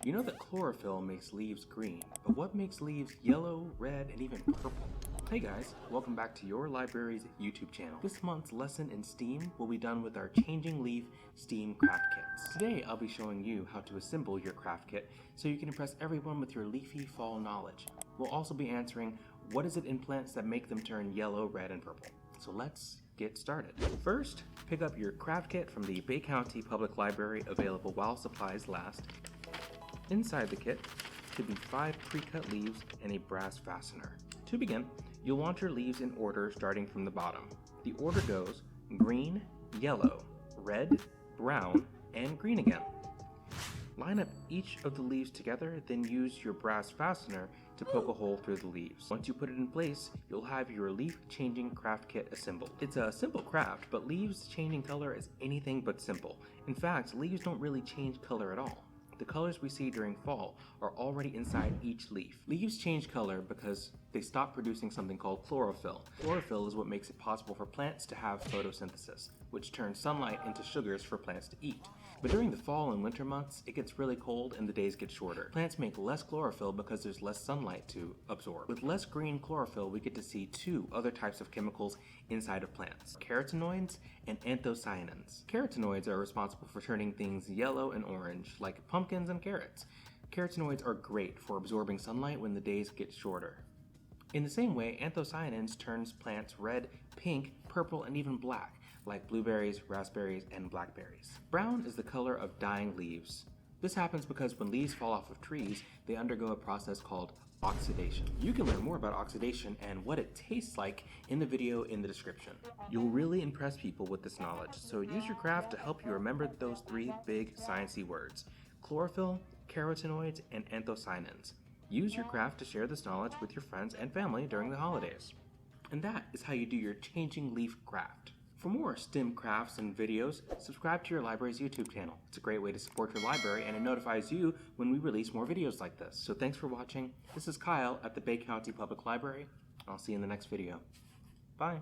You know that chlorophyll makes leaves green, but what makes leaves yellow, red, and even purple? Hey guys, welcome back to your library's YouTube channel. This month's lesson in STEAM will be done with our Changing Leaf STEAM craft kits. Today I'll be showing you how to assemble your craft kit so you can impress everyone with your leafy fall knowledge. We'll also be answering what is it in plants that make them turn yellow, red, and purple. So let's get started. First, pick up your craft kit from the Bay County Public Library, available while supplies last. Inside the kit should be 5 pre-cut leaves and a brass fastener. To begin, you'll want your leaves in order starting from the bottom. The order goes green, yellow, red, brown, and green again. Line up each of the leaves together, then use your brass fastener to poke a hole through the leaves. Once you put it in place, you'll have your leaf changing craft kit assembled. It's a simple craft, but leaves changing color is anything but simple. In fact, leaves don't really change color at all. The colors we see during fall are already inside each leaf. Leaves change color because they stop producing something called chlorophyll. Chlorophyll is what makes it possible for plants to have photosynthesis, which turns sunlight into sugars for plants to eat. But during the fall and winter months, it gets really cold and the days get shorter. Plants make less chlorophyll because there's less sunlight to absorb. With less green chlorophyll, we get to see 2 other types of chemicals inside of plants: carotenoids and anthocyanins. Carotenoids are responsible for turning things yellow and orange, like pumpkins and carrots. Carotenoids are great for absorbing sunlight when the days get shorter. In the same way, anthocyanins turns plants red, pink, purple, and even black, like blueberries, raspberries, and blackberries. Brown is the color of dying leaves. This happens because when leaves fall off of trees, they undergo a process called oxidation. You can learn more about oxidation and what it tastes like in the video in the description. You'll really impress people with this knowledge, so use your craft to help you remember those 3 big sciencey words: chlorophyll, carotenoids, and anthocyanins. Use your craft to share this knowledge with your friends and family during the holidays. And that is how you do your changing leaf craft. For more STEM crafts and videos, subscribe to your library's YouTube channel. It's a great way to support your library, and it notifies you when we release more videos like this. So thanks for watching. This is Kyle at the Bay County Public Library. I'll see you in the next video. Bye.